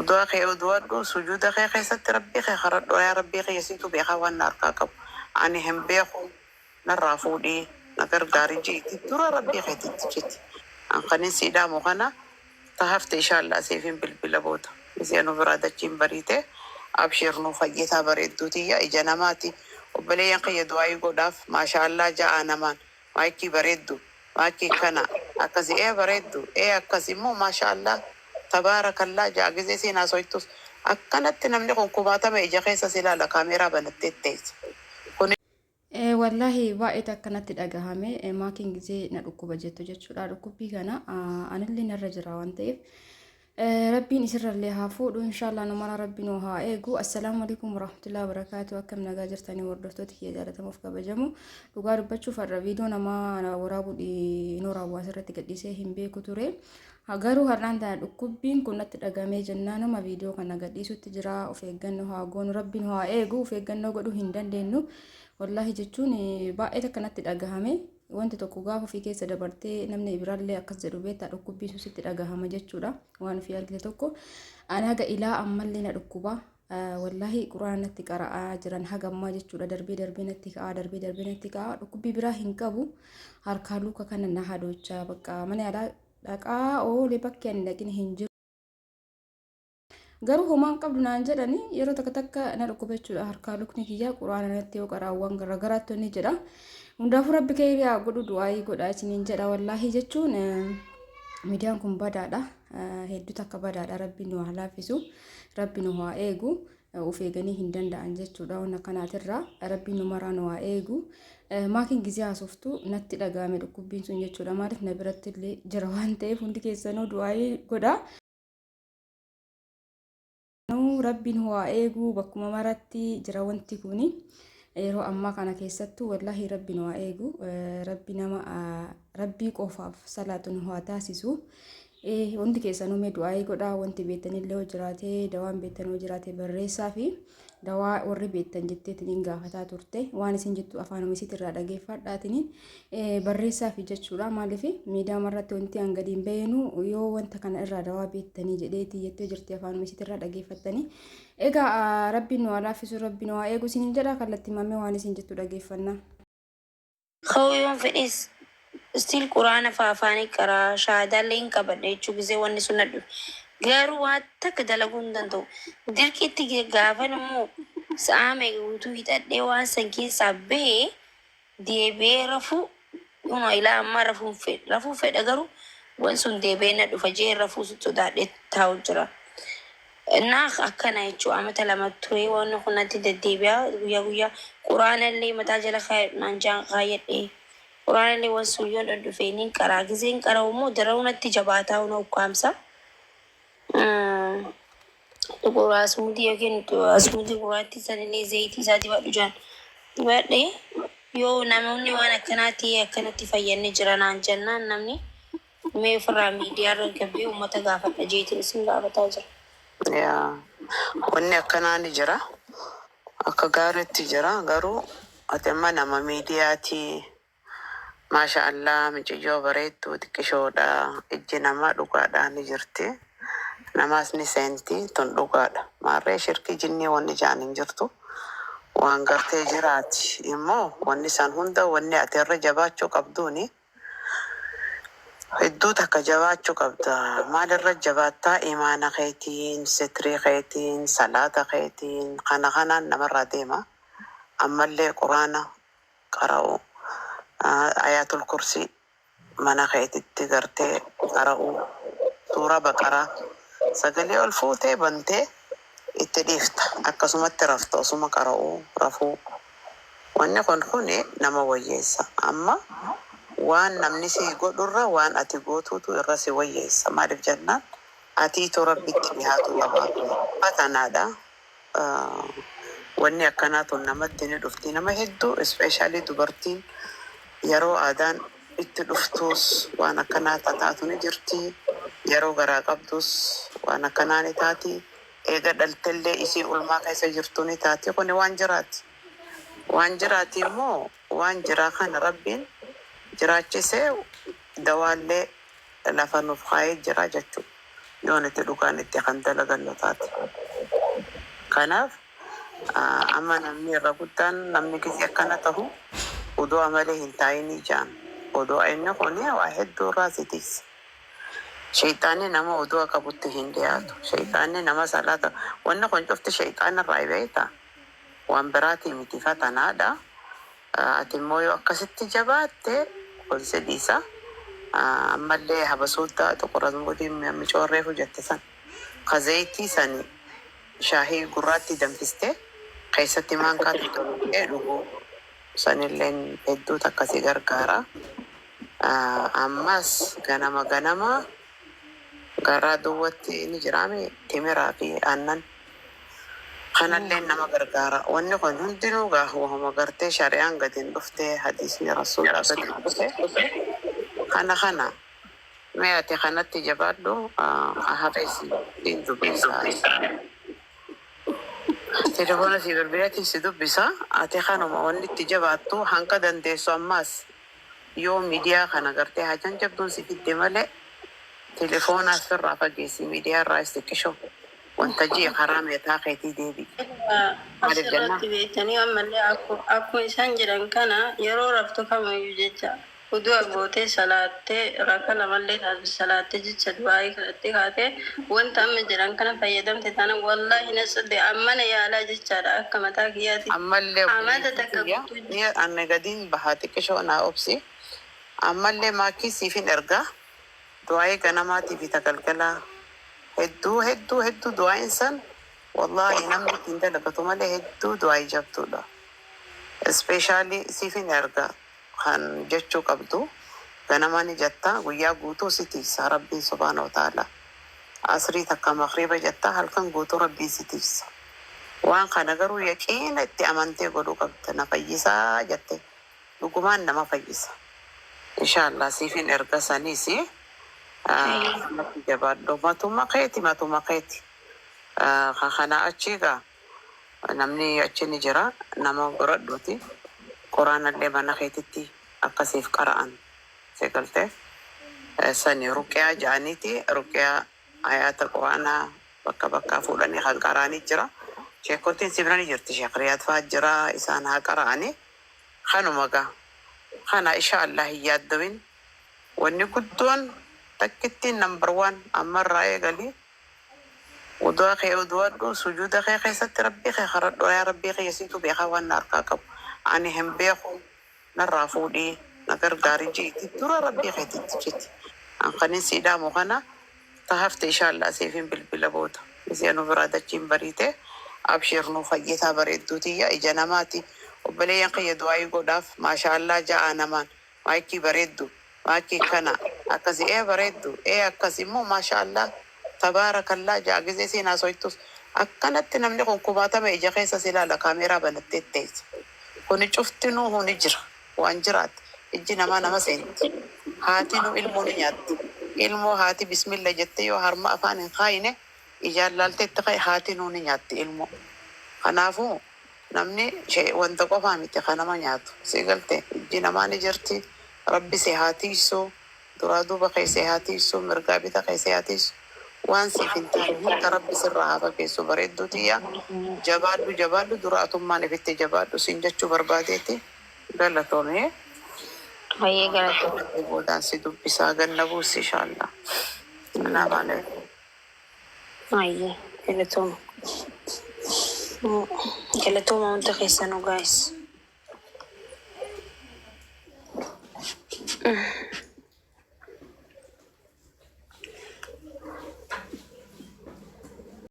ودواخي ودوادو سجود خي ست ربي خي خرد يا ربي خي يسيتو بيخا والنار كاكب عني هم بيخو نرافو دي نقر غاري جيتي ترى ربي خي تتجيتي أنقني سيدا مغنى تهفت إن شاء الله سيفين بالبوتا زينو برادة جيم بريته أبشر نو فجيتها بريدوتي يا إجناماتي وبلي ينقي دواي قداف ما شاء الله جاء نمان مايكي بريدو مايكي كنا أكاسي إيه بريدو إيه أكاسي مو ما شاء الله تبارك الله جاء جزي سينا سويتوس أكنت نمني كوباتا ما إجا خيسا سلا لكاميرا بنتتيس والله وايد كانت الأجهامة ما كان جزء نركب بجت جت شو نركب بيجانا أنا اللي نرجع وانتيف ربي نسر اللي هافود وإن شاء الله نمر ربي نوها إيجو السلام عليكم ورحمة الله وبركاته وكم نجاجر تاني وردوتي هي جالة مفك بجمو لقارب بتشوف الفيديو نما ورابو دي نورا واسرة تقديسه هم بيكتوري هاجرو هران دا ركوبين كنا تدعمي جنانو ما فيديو كنا قديسو تجرا وفيجنو هاجون ربي نوها إيجو وفيجنو قدو هندن دينو والله جتون بايتا كانت تدعمي وانت تقوغا في كيس دبرتي نمني إبرالي أكسر بيتا ركوبي سوسي تدعمي جتشورا وأنا في أرجلتكو أنا هجا إلى أمال لنا ركوبا والله قرآن نتقرأ جران هجا ما جتشورا دربي دربي نتقا ركوبي براهن كابو هاركالو كان نهادو بقى من يلا لقا أو لبك يعني لكن هنجر garuu homaan qabdu naan jedhani yeroo takka na dhukkubechuudha harkaa lukni kiyyaa quraana natti yoo qaraawwan garagaraatti ni jedha hundaafuu rabbi keeriyaa godhu du'aayii godha isiniin jedha wallaahi jechuun miidiyaan kun badaadha hedduu takka badaadha rabbi nu haa laaffisu rabbi nu haa eegu of eeganii hin danda'an jechuudha waan akkanaatirraa rabbi nu maraa nu haa eegu maakiin gizee haasoftu natti dhagaame dhukkubbiin sun jechuudha maaliif na biratti illee jira waan ta'eef hundi keessanuu du'aayii godha rabbiin waa eegu bakkuma maratti jira wanti kuni yeroo amma kana keessattu wallahi rabbiin waa eegu rabbi nama rabbii qofaaf salaatun waa taasisu wanti keessanuu mee du'aa godhaa wanti beetanillee hoo jiraate dawaan beetanoo jiraate barreessaa fi dawaa warri beetan jetteetiin gaafataa turte waan isin jettu afaan Oromootiin irraa dhageeffadhaatiin barreessaa fi jechuudha maaliif miidiyaa marratti wanti hangadiin beenu yoo wanta kana irraa dawaa beetanii jedheetii jettee jirti afaan Oromootiin irraa dhageeffattanii egaa rabbiin nu alaafisu rabbiin waa eegu isin jedha kallattii mamee waan isin jettu dhageeffanna خويهم فإس استيل قرآن فافاني كرا شهادة لين كبر شو بزي ونسونا غيرو واتك دلقون دندو ديركي تيجي غافن مو سامي وتو هيدا وان سنكين سابه دي بي رفو يوم إلى أما رفو في أجرو وانسون دي بينا دفجي رفو ستو دادي تاوجرا ناخ أكنا يجو أما تلما تروي وانو خنا تدي بيا ويا قرآن اللي متاجل خير نانجان غايت إيه قرآن اللي وانسوليون الدفينين كراغزين كراومو درونا تجاباتا ونو كامسا Dukura asmudi yookiin asmudi gurraatti sanillee zayitii isaati badhujan dibadhe yoo namoonni waan akkanatti fayyanii jiranaan jennaan namni mee ofirraa miidiyaa irra gabbee uummata gaafadha jeetiin isin gaafataa jira. wanni akkanaa ni jira akka gaariitti jira garuu ati amma nama miidiyaati maasha Allah minciyyoo bareedduu xiqqishoodha ijji namaa dhugaadhaa ni jirti. Namas ni senti ton dhugaadha maarree shirkii jinnii wanni jaan hin jirtu waan gartee jiraati immoo wanni san hunda wanni ati irra jabaachuu qabduuni hedduu takka jabaachuu qabda maal irra jabaattaa imaana keetiin sitrii keetiin salaata keetiin kanaan namarraa deema ammallee quraana qara'u ayatul kursi mana keetitti gartee qara'u suuraa baqaraa sagalee ol fuutee bantee itti dhiifta akkasumatti rafta osuma qara'uu rafuu wanni kun nama wayyeessa amma waan namni si godhurra waan ati gootuutu irra si wayyeessa maaliif jennaan atiitu rabbitti dhihaatu qaba fatanaadha wanni akkanaatu namatti ni dhufti nama hedduu especially dubartiin yeroo aadaan itti dhuftus waan akkanaa taatu ni jirti yeroo garaa qabdus waan akkanaa ni taati eega dhaltellee isii ulmaa keessa jirtu ni taati kun waan jiraati immoo waan jiraa kana rabbiin jiraachisee dawaallee lafa nuuf kaayee jira jechuudha yoon itti dhugaan itti kan dalagan taate. Kanaaf amma namni irra guddaan namni gisee akkana ta'u odoo amalee hin taa'inii jaan odoo inni kun waa hedduu irraa sitiis. Shayxaanni nama odoo qabutti hin dhiyaatu. Shayxaanni nama salaata wanni kun cufti shayxaana irraa beekta. Waan biraatii miti fatanaadha. Ati immoo yoo akkasitti jabaatte ol sediisa. Ammallee habasuutta xuquratmuutiin micoorree hojjette san kazayitii sani shaahii gurraatti danfiste keessatti maankaatti tolchee dhuguu sanilleen hedduutu akkasii gargaara. Ammas ganama garaa duwwatti ni jiraame timiraa fi aannan kanallee nama gargaara. Wanni kun hundinuu gaahuma gartee shari'aan gadiin dhuftee hadiisni rasuulaa gadiin dhufe kana mee ati kanatti jabaadhu hareesi din dubbisa. Telefoona si bilbilatiin si dubbisa. Ati kanuma wanni itti jabaattu hanga dandeessu ammas yoo miidiyaa kana gartee hajaan jabduun si fidde malee telefoonaa sirraa fageessi miidiyaa irraa istiqisho wanta ji'a karaa meetaa keetii deebi. Asirratti beektanii ammallee akkuma isaan jedhan kana yeroo raftu kamiyyuu jecha uduu agootee salaattee rakka lamallee taasise salaattee jecha du'aayii kadhattee kaatee wanta amma jedhan kana fayyadamte taana wallaahi na sadde ammana yaalaa jechaadha akka mataa kiyyaati. Ammallee Amata takka ni anne gadiin bahaa xiqqishoo naa obsi. Ammallee maakkii siifin ergaa du'aayii ganamaatii fi tagalgalaa hedduu du'aayin san wallahi namni ittiin dalagatu malee hedduu du'aayii jabduudha. Ispeeshaalii siifin ergaa kan jechuu qabdu ganama ni jetta guyyaa guutuu sitiisa rabbiin subhaanahu wa ta'ala. Asrii takka maghriba jetta halkan guutuu rabbiin sitiisa. Waan kana garuu yaqiina itti amantee godhuu qabda. Na fayyisaa jette dhugumaan nama fayyisa. Inshaallah siifin erga saniisi jabaadhu matuma keeti. Kana achiigaa namni achi ni jira nama godhadhuuti. Quraanallee mana keetitti akkasiif qara'an seegaltee sani ruqyaa ja'aniiti. Ruqyaa ayaata quraanaa bakka fuudhanii kan qara'anii jira. Sheekottiin sibiranii jirti. Sheek Riyaad fa'aa jira isaan haa qara'anii kanuma gaa kana inshaallah hin yaaddawin. Wanni guddoon takkittiin number 1 ammarraa eegalii uduu kee uduwadhu sujuuda kee keessatti rabbii kee kadhadhu. Yaa rabbii kee yesiitu beekaa waan na harkaa qabu ani hin beeku narraa fuudhii na gargaari jeeti dura rabbii keetitti jetti. Ankanin siidhaamu kana tahafte inshaallah siifin bilbila booda isianu biraa dachiin bariite abshirnuu fayyisaa bareedduutiyya ija namaati. Obboleeyyan kiyya du'aayii godhaaf maashaallah ja'a namaan maayikii bareeddu maayikii kana akkasi bareeddu akkasi immoo maashaallah tabaarakallaa ja'a gisee seenaa soytus akkanatti namni kun kubaatame ija keessa silaala kaameeraa banattee teessa. Kuni cuftinuu huni jira waan jiraatti ijji nama seenti. Haatinu ilmoo ni nyaatti. Ilmoo haati bismillah jette yoo harma afaan hin kaayine ijaan laalteetti ka'e haatinuu ni nyaatti ilmoo. Kanaafuu namni wanta qofaa miti kan nama nyaatu seegalte ijji namaa ni jirti. Rabbi si haatiisu duraa duuba keessee haatiisu mirgaa bita keessee haatiisu waan siif hin taane hunda rabbi sirraa hafa keessu bareedduutiyya. Jabaadhu duraatummaan ifitti jabaadhu sin jechuu barbaadeeti. Galatoomee Hayyee galatooma. boodaan si dubbisaa ganna buusi inshaallah. Salaamu alaikum. Hayyee galatooma. Galatooma hunda keessanuu guys.